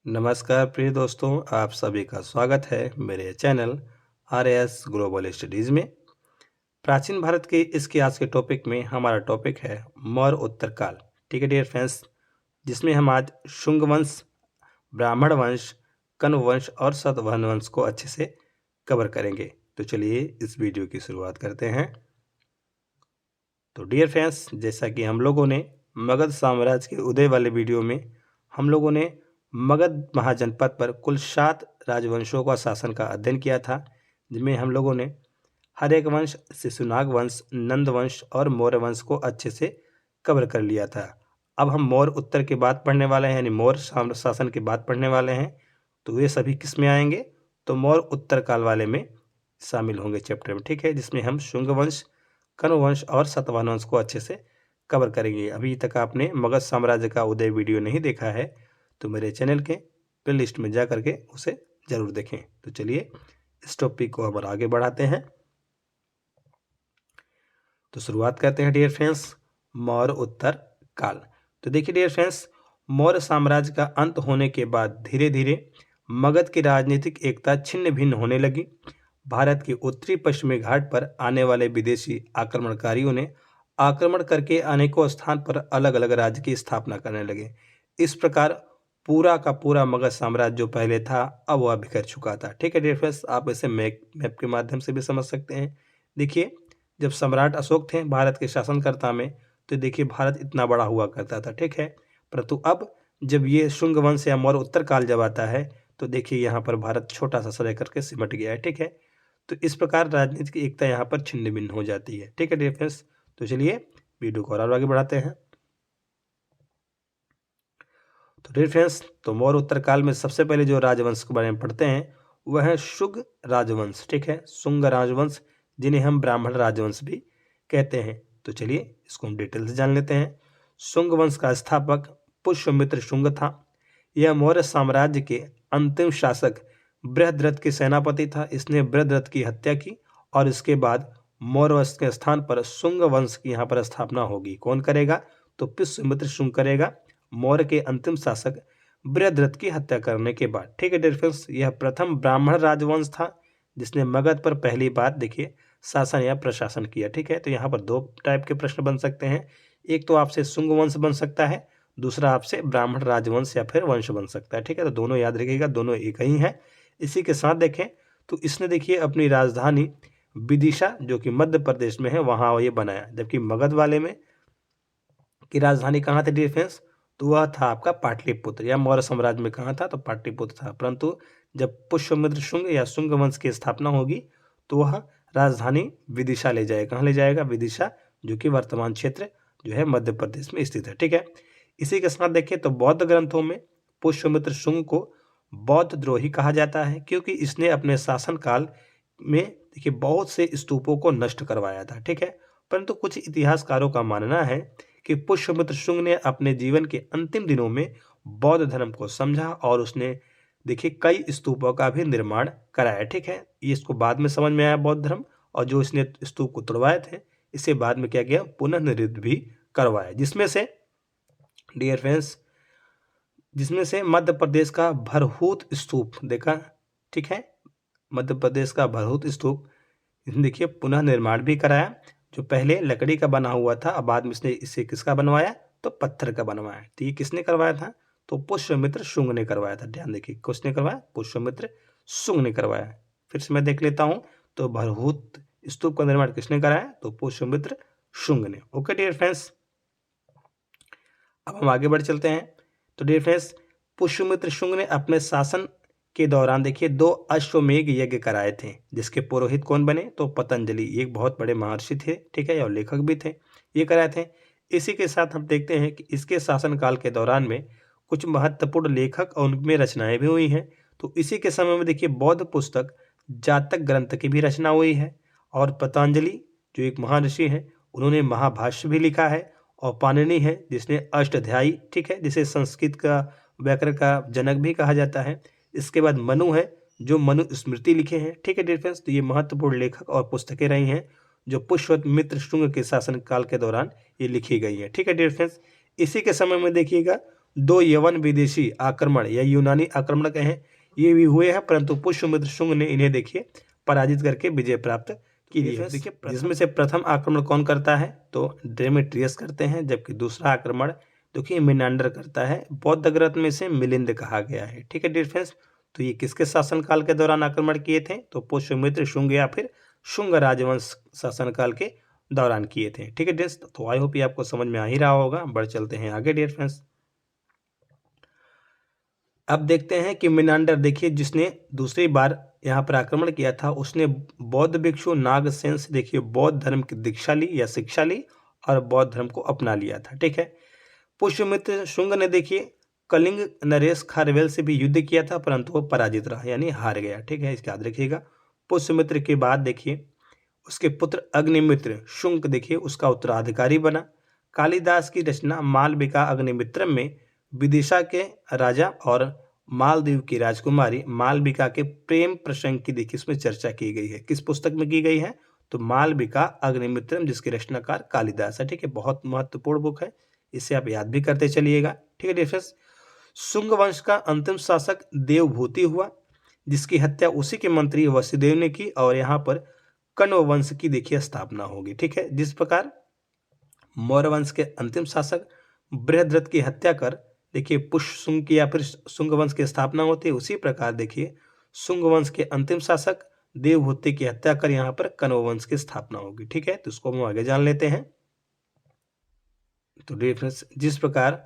नमस्कार प्रिय दोस्तों, आप सभी का स्वागत है मेरे channel R S global studies में। प्राचीन भारत के इसके आज के टॉपिक में हमारा टॉपिक है मौर्य उत्तरकाल। ठीक है डियर फ्रेंड्स, जिसमें हम आज शुंग वंश, ब्राह्मण वंश, कण्व वंश और सातवाहन वंश को अच्छे से कवर करेंगे। तो चलिए इस वीडियो की शुरुआत करते हैं। तो डियर फ्रेंड्स, जैसा कि हम लोगों ने मगध साम्राज्य के उदय वाले वीडियो में हम लोगों ने मगध महाजनपद पर कुल 7 राजवंशों का शासन का अध्ययन किया था, जिनमें हम लोगों ने हर्यक वंश, शिशुनाग वंश, नंद वंश और मौर्य वंश को अच्छे से कवर कर लिया था। अब हम मौर्य उत्तर के बाद पढ़ने वाले हैं, यानी मौर्य शासन के बाद पढ़ने वाले हैं। तो वे सभी किस में आएंगे? तो मौर्य उत्तर काल वाले में शामिल होंगे चैप्टर में। ठीक है, जिसमें हम शुंग वंश, कण्व वंश और सातवाहन वंश को अच्छे से कवर करेंगे। अभी तक आपने मगध साम्राज्य का उदय वीडियो नहीं देखा है तो मेरे चैनल के प्ले लिस्ट में जा करके उसे जरूर देखें। तो चलिए इस टॉपिक को अब आगे बढ़ाते हैं। तो शुरुआत करते हैं डियर फ्रेंड्स, मौर्य उत्तर काल। तो देखिए डियर फ्रेंड्स, मौर्य साम्राज्य का अंत होने के बाद धीरे धीरे मगध की राजनीतिक एकता छिन्न भिन्न होने लगी। भारत के उत्तरी पश्चिमी घाट पर आने वाले विदेशी आक्रमणकारियों ने आक्रमण करके अनेकों स्थान पर अलग अलग राज्य की स्थापना करने लगे। इस प्रकार पूरा का पूरा मगध साम्राज्य जो पहले था अब वह बिखर चुका था। ठीक है डियर फ्रेंड्स, आप इसे मैप के माध्यम से भी समझ सकते हैं। देखिए, जब सम्राट अशोक थे भारत के शासनकर्ता में, तो देखिए भारत इतना बड़ा हुआ करता था। ठीक है, परंतु अब जब ये शुंग वंश या मौर्य उत्तर काल जब आता है तो देखिए यहाँ पर भारत छोटा सा रह करके सिमट गया है। ठीक है, तो इस प्रकार राजनीतिक एकता यहाँ पर छिन्न भिन्न हो जाती है। ठीक है डियर फ्रेंड्स, तो चलिए वीडियो को और आगे बढ़ाते हैं। तो डियर फ्रेंड्स, तो मौर्य उत्तर काल में सबसे पहले जो राजवंश के बारे में पढ़ते हैं वह है शुंग राजवंश। ठीक है, शुंग राजवंश, जिन्हें हम ब्राह्मण राजवंश भी कहते हैं। तो चलिए इसको हम डिटेल से जान लेते हैं। शुंग वंश का स्थापक पुष्यमित्र शुंग था। यह मौर्य साम्राज्य के अंतिम शासक बृहद्रथ के सेनापति था। इसने बृहद्रथ की हत्या की और इसके बाद मौर्य वंश के स्थान पर शुंग वंश की यहाँ पर स्थापना होगी। कौन करेगा? तो पुष्यमित्र शुंग करेगा, मौर्य के अंतिम शासक बृहद्रथ की हत्या करने के बाद। ठीक है डियर फ्रेंड्स, यह प्रथम ब्राह्मण राजवंश था जिसने मगध पर पहली बार देखिए शासन या प्रशासन किया। ठीक है, तो यहाँ पर दो टाइप के प्रश्न बन सकते हैं। एक तो आपसे शुंग वंश बन सकता है, दूसरा आपसे ब्राह्मण राजवंश या फिर वंश बन सकता है। ठीक है, तो दोनों याद रखिएगा, दोनों एक ही है। इसी के साथ देखें तो इसने देखिए अपनी राजधानी विदिशा जो कि मध्य प्रदेश में है वहाँ ये बनाया, जबकि मगध वाले में की राजधानी कहाँ थी डियर फ्रेंड्स? तो वह था आपका पाटलिपुत्र, या मौर्य साम्राज्य में कहाँ था? तो पाटलिपुत्र था। परंतु जब पुष्यमित्र शुंग या शुंग वंश की स्थापना होगी तो वह राजधानी विदिशा ले जाएगा। कहाँ ले जाएगा? विदिशा, जो कि वर्तमान क्षेत्र जो है मध्य प्रदेश में स्थित है। ठीक है, इसी के साथ देखिए तो बौद्ध ग्रंथों में पुष्यमित्र शुंग को बौद्ध द्रोही कहा जाता है, क्योंकि इसने अपने शासनकाल में देखिए बहुत से स्तूपों को नष्ट करवाया था। ठीक है, परंतु कुछ इतिहासकारों का मानना है कि पुष्यमित्र शुंग ने अपने जीवन के अंतिम दिनों में बौद्ध धर्म को समझा और उसने देखिए कई स्तूपों का भी निर्माण कराया। ठीक है, ये इसको बाद में समझ में आया बौद्ध धर्म, और जो इसने स्तूप को तोड़वाए थे इसे बाद में क्या किया? पुनर्निर्मित भी करवाया, जिसमें से डियर फ्रेंड्स, जिसमें से मध्य प्रदेश का भरहूत स्तूप देखा। ठीक है, मध्य प्रदेश का भरहूत स्तूप इसने देखिए पुनः निर्माण भी कराया। जो पहले लकड़ी का बना हुआ था, अब बाद में इसने इसे किसका बनवाया? तो पत्थर का बनवाया। तो ये किसने करवाया था? तो पुष्यमित्र शुंग ने करवाया था। ध्यान देखिए, किसने करवाया? पुष्यमित्र शुंग ने करवाया। फिर से मैं देख लेता हूँ, तो भरहूत स्तूप का निर्माण किसने कराया? तो पुष्यमित्र शुंग ने। ओके डियर फ्रेंड्स, अब हम आगे बढ़ चलते हैं। तो डियर फ्रेंड्स, पुष्यमित्र शुंग ने अपने शासन के दौरान देखिए 2 अश्वमेध यज्ञ कराए थे, जिसके पुरोहित कौन बने? तो पतंजलि, एक बहुत बड़े महर्षि थे। ठीक है, और लेखक भी थे, ये कराए थे। इसी के साथ हम देखते हैं कि इसके शासनकाल के दौरान में कुछ महत्वपूर्ण लेखक और उनमें रचनाएं भी हुई हैं। तो इसी के समय में देखिए बौद्ध पुस्तक जातक ग्रंथ की भी रचना हुई है, और पतंजलि जो एक महान ऋषि हैं उन्होंने महाभाष्य भी लिखा है, और पाणिनि है जिसने अष्टाध्यायी, ठीक है, जिसे संस्कृत का व्याकरण का जनक भी कहा जाता है। इसके बाद मनु है जो मनु स्मृति लिखे हैं। ठीक है डियर फ्रेंड्स, तो ये महत्वपूर्ण लेखक और पुस्तकें रही हैं जो पुष्यमित्र शुंग के शासन काल के दौरान ये लिखी गई हैं। ठीक है डियर फ्रेंड्स, इसी के समय में देखिएगा 2 यवन विदेशी आक्रमण या यूनानी आक्रमण कहें ये भी हुए हैं, परंतु पुष्यमित्र शुंग ने इन्हें देखिए पराजित करके विजय प्राप्त की है। देखिए जिसमें से प्रथम आक्रमण कौन करता है तो डेमेट्रियस करते हैं, जबकि दूसरा आक्रमण देखिए मिनांडर करता है। बौद्ध ग्रंथ में से मिलिंद कहा गया है। ठीक है डियर फ्रेंड्स, तो ये किसके शासनकाल के दौरान आक्रमण किए थे तो पुष्यमित्र शुंग या फिर शुंग राजवंश शासनकाल के दौरान किए थे। ठीक है डियर, तो आई होप ये आपको समझ में आ ही रहा होगा। बढ़ चलते हैं आगे डियर फ्रेंड्स। अब देखते हैं कि मिनांडर देखिए जिसने दूसरी बार यहाँ पर आक्रमण किया था, उसने बौद्ध भिक्षु नागसेन से देखिए बौद्ध धर्म की दीक्षा ली या शिक्षा ली और बौद्ध धर्म को अपना लिया था। ठीक है, पुष्यमित्र शुंग ने देखिए कलिंग नरेश खारवेल से भी युद्ध किया था, परंतु वो पराजित रहा यानी हार गया। ठीक है, इसका याद रखिएगा। पुष्यमित्र के बाद देखिए उसके पुत्र अग्निमित्र शुंग देखिए उसका उत्तराधिकारी बना। कालिदास की रचना मालविका अग्निमित्रम में विदिशा के राजा और मालदीव की राजकुमारी मालविका के प्रेम प्रसंग की देखिए इसमें चर्चा की गई है। किस पुस्तक में की गई है तो मालविका अग्निमित्रम, जिसके रचनाकार कालिदास है। ठीक है, बहुत महत्वपूर्ण बुक है, इसे आप याद भी करते चलिएगा। ठीक है डिफरेंस, शुंग वंश का अंतिम शासक देवभूति हुआ, जिसकी हत्या उसी के मंत्री वसुदेव ने की और यहाँ पर कण्व वंश की देखिए स्थापना होगी। ठीक है, जिस प्रकार मौर्य वंश के अंतिम शासक बृहद्रथ की हत्या कर देखिए पुष्य शुंग की या फिर शुंग वंश की स्थापना होती है, उसी प्रकार देखिए शुंग वंश के अंतिम शासक देवभूति की हत्या कर यहाँ पर कण्व वंश की स्थापना होगी। ठीक है, तो इसको हम आगे जान लेते हैं। तो डिफरेंस, जिस प्रकार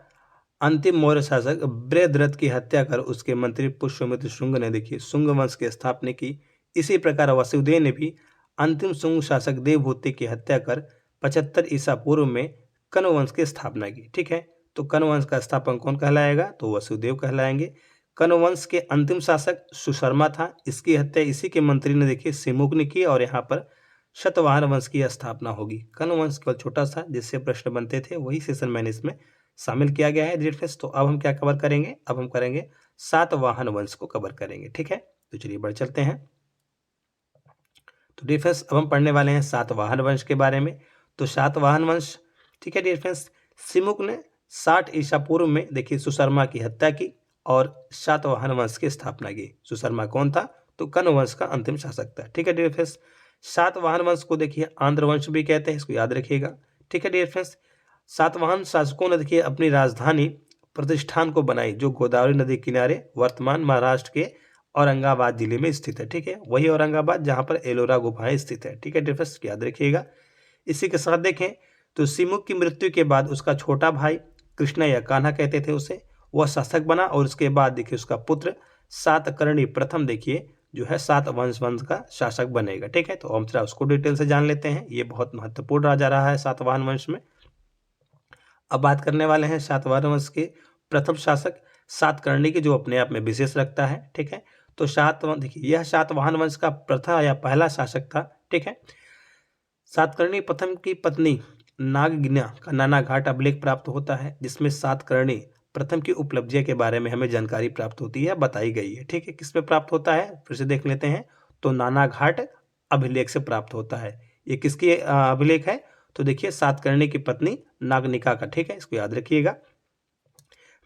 अंतिम मौर्य शासक बृहद्रथ की हत्या कर उसके मंत्री पुष्यमित्र शुंग ने देखिए शुंग वंश की स्थापना की, इसी प्रकार वसुदेव ने भी अंतिम शुंग शासक देवभूति की हत्या कर 75 ईसा पूर्व में कण्व वंश की स्थापना की। ठीक है, तो कण्व वंश का स्थापक कौन कहलाएगा तो वसुदेव कहलाएंगे। कण्व वंश के अंतिम शासक सुशर्मा था, इसकी हत्या इसी के मंत्री ने देखिए सिमुक ने की और यहाँ पर शतवाहन वंश की स्थापना होगी। कण्व वंश केवल छोटा सा जिससे प्रश्न बनते थे वही सेशन मैंने इसमें शामिल किया गया है। डिफरेंस, तो अब हम क्या कवर करेंगे, अब हम करेंगे सातवाहन वंश को कवर करेंगे। ठीक है, तो चलिए बढ़ चलते हैं। तो डिफरेंस, अब हम पढ़ने वाले हैं सातवाहन वंश के बारे में। तो सातवाहन वंश, ठीक है डिफरेंस, सिमुक ने 60 ईसा पूर्व में देखिए सुशर्मा की हत्या की और सातवाहन वंश की स्थापना की। सुशर्मा कौन था तो कण्व वंश का अंतिम शासक था। ठीक है डिफरेंस, सातवाहन वंश को देखिए आंध्र वंश भी कहते हैं, इसको याद रखिएगा। ठीक है डिफरेंस, सातवाहन शासकों ने देखिए अपनी राजधानी प्रतिष्ठान को बनाई जो गोदावरी नदी किनारे वर्तमान महाराष्ट्र के औरंगाबाद जिले में स्थित है। ठीक है, वही औरंगाबाद जहां पर एलोरा गुफाएं स्थित है। ठीक है डिफरेंस, याद रखिएगा। इसी के साथ देखें तो सिमुक की मृत्यु के बाद उसका छोटा भाई कृष्णा या कान्हा कहते थे उसे, वह शासक बना और उसके बाद देखिए उसका पुत्र सातकर्णी प्रथम देखिए जो है सातवंश वंश का शासक बनेगा। ठीक है, तो हम थोड़ा उसको डिटेल से जान लेते हैं। ये बहुत महत्वपूर्ण राजा रहा है सातवाहन वंश में। अब बात करने वाले हैं सातवाहन वंश के प्रथम शासक सातकर्णी की, जो अपने आप में विशेष रखता है। ठीक है, तो सातवाहन देखिए यह सातवाहन वंश का प्रथा या पहला शासक था। ठीक है, सातकर्णी प्रथम की पत्नी नागगिना का नाना घाट अभिलेख प्राप्त होता है, जिसमें सातकर्णी प्रथम की उपलब्धियों के बारे में हमें जानकारी प्राप्त होती है, बताई गई है। ठीक है, किसमें प्राप्त होता है फिर से देख लेते हैं, तो नाना घाट अभिलेख से प्राप्त होता है। ये किसकी अभिलेख है तो देखिए सातकर्णी की पत्नी नागनिका का। ठीक है, इसको याद रखिएगा।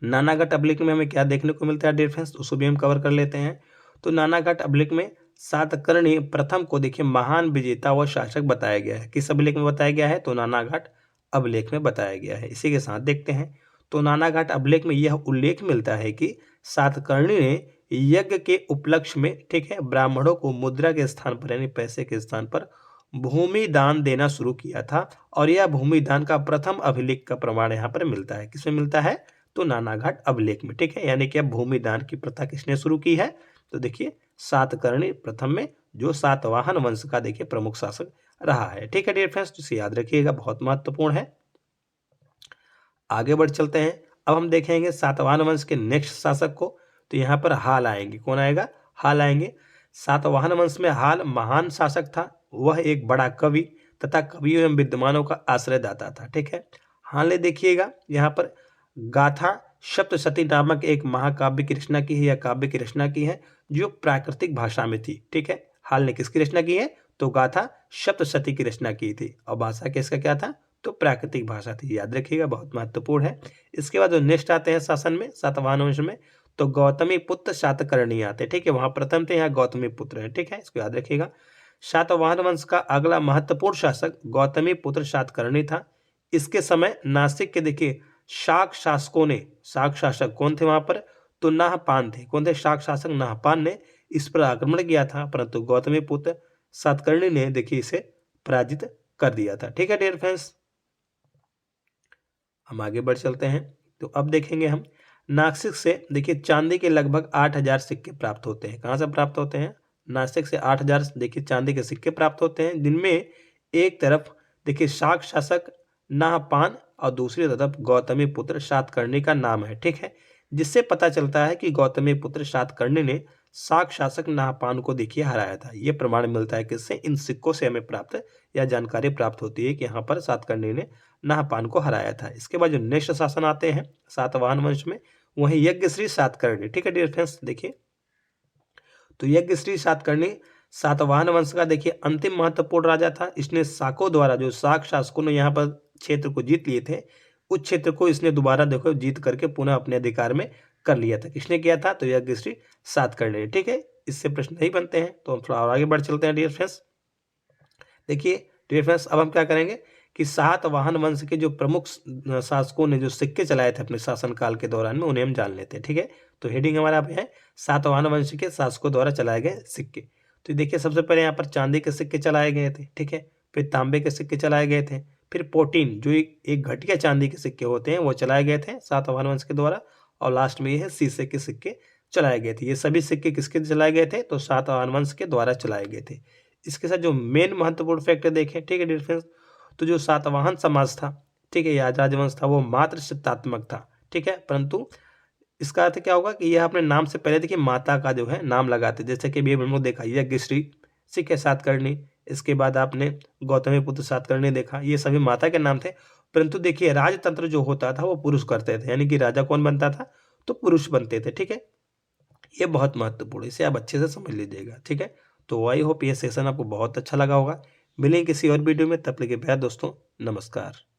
नानाघाट अभिलेख में हमें क्या देखने को मिलता है डिफरेंस, उसको भी हम कवर कर लेते हैं। तो नानाघाट अभिलेख में सातकर्णी प्रथम को देखिए महान विजेता व शासक बताया गया है। किस अभिलेख में बताया गया है तो नानाघाट अभिलेख में बताया गया है। इसी के साथ देखते हैं तो नानाघाट अभिलेख में यह उल्लेख मिलता है कि सातकर्णी ने यज्ञ के उपलक्ष्य में, ठीक है, ब्राह्मणों को मुद्रा के स्थान पर यानी पैसे के स्थान पर भूमि दान देना शुरू किया था और यह भूमि दान का प्रथम अभिलेख का प्रमाण यहाँ पर मिलता है। किसमें मिलता है तो नानाघाट अभिलेख में। ठीक है, यानी कि अब भूमि दान की प्रथा किसने शुरू की है तो देखिए सातकर्णी प्रथम में, जो सातवाहन वंश का देखिए प्रमुख शासक रहा है। ठीक है डियर फ्रेंड्स, तो इसे याद रखिएगा, बहुत महत्वपूर्ण है। आगे बढ़ चलते हैं। अब हम देखेंगे सातवाहन वंश के नेक्स्ट शासक को, तो यहाँ पर हाल आएंगे। कौन आएगा हाल आएंगे। सातवाहन वंश में हाल महान शासक था, वह एक बड़ा कवि तथा कवियों एवं विद्वानों का आश्रयदाता था। ठीक है, हाल देखिएगा यहाँ पर गाथा सप्तशती नामक एक महाकाव्य की रचना की है या काव्य की रचना की है जो प्राकृतिक भाषा में थी। ठीक है, हाल ने किसकी रचना की है तो गाथा सप्तशती की रचना की थी और भाषा किसका क्या था तो प्राकृतिक भाषा थी, याद रखिएगा, बहुत महत्वपूर्ण है। इसके बाद जो नेक्स्ट आते हैं शासन में सातवाहन वंश में, तो गौतमी पुत्र शातकर्णी आते हैं, ठीक है। वहां प्रथम थे, यहाँ गौतमी पुत्र है, ठीक है, इसको याद रखिएगा। शातवाहन वंश का अगला महत्वपूर्ण शासक गौतमी पुत्र शातकर्णी था। इसके समय नासिक के देखिए शाक शासकों ने, शाक शासक कौन थे वहां पर, तो नाहपान थे। कौन थे? शाक शासक नाहपान ने इस पर आक्रमण किया था, परंतु गौतमी पुत्र सातकर्णी ने देखिए इसे पराजित कर दिया था, ठीक है डियर फ्रेंड्स। हम आगे बढ़ चलते हैं। तो अब देखेंगे हम नासिक से देखिए चांदी के लगभग 8000 सिक्के प्राप्त होते हैं। कहाँ से प्राप्त होते हैं? नासिक से 8000 देखिए चांदी के सिक्के प्राप्त होते हैं, जिनमें एक तरफ देखिए शाक शासक नाहपान और दूसरी तरफ गौतमी पुत्र शातकर्णी का नाम है, ठीक है। जिससे पता चलता है कि गौतमी पुत्र शातकर्णी ने शाक शासक नाहपान को देखिए हराया था। यह प्रमाण मिलता है किससे? इन सिक्कों से हमें प्राप्त या जानकारी प्राप्त होती है कि यहाँ पर सातकर्णी ने नाहपान को हराया था। इसके बाद जो नेक्स्ट शासन आते हैं सातवाहन वंश में, वही यज्ञश्री सातकर्णी, ठीक है डियर फ्रेंड्स। देखिए तो यज्ञश्री सातकर्णी सातवाहन वंश का देखिए अंतिम महत्वपूर्ण राजा था। इसने शाकों द्वारा, जो शाक शासकों ने यहाँ पर क्षेत्र को जीत लिए थे, उस क्षेत्र को इसने दोबारा देखो जीत करके पुनः अपने अधिकार में कर लिया था। किसने किया था? तो यज्ञश्री सातकर्णी, ठीक है। इससे प्रश्न नहीं बनते हैं, तो हम थोड़ा और आगे बढ़ चलते हैं डियर फ्रेंड्स। देखिए डियर फ्रेंड्स, अब हम क्या करेंगे कि सातवाहन वंश के जो प्रमुख शासकों ने जो सिक्के चलाए थे अपने शासनकाल के दौरान में, उन्हें हम जान लेते हैं, ठीक है। तो हेडिंग हमारा यहाँ पे है सातवाहन वंश के शासकों द्वारा चलाए गए सिक्के। तो देखिए सबसे पहले यहाँ पर चांदी के सिक्के चलाए गए थे, ठीक है। फिर तांबे के सिक्के चलाए गए थे। फिर पोटीन, जो एक घटिया चांदी के सिक्के होते हैं, वो चलाए गए थे सातवाहन वंश के द्वारा। और लास्ट में ये है शीशे के सिक्के चलाए गए थे। ये सभी सिक्के किसके चलाए गए थे? तो सातवाहन वंश के द्वारा चलाए गए थे। इसके साथ जो मेन महत्वपूर्ण फैक्टर देखें, ठीक है डियर फ्रेंड्स, तो जो सातवाहन समाज था, ठीक है, या राजवंश था, वो मात्र सत्तात्मक था, ठीक है। परंतु इसका अर्थ क्या होगा कि यह अपने नाम से पहले देखिए माता का जो है नाम लगाते, जैसे कि अभी हम लोग देखा यज्ञश्री, ठीक है, सातकर्णी। इसके बाद आपने गौतमी पुत्र सातकर्णी देखा, ये सभी माता के नाम थे। परंतु देखिए राजतंत्र जो होता था वो पुरुष करते थे, यानी कि राजा कौन बनता था? तो पुरुष बनते थे, ठीक है। ये बहुत महत्वपूर्ण है, इसे आप अच्छे से समझ लीजिएगा, ठीक है। तो आई होप ये सेशन आपको बहुत अच्छा लगा होगा। मिलेंगे किसी और वीडियो में, तब तक के लिए दोस्तों नमस्कार।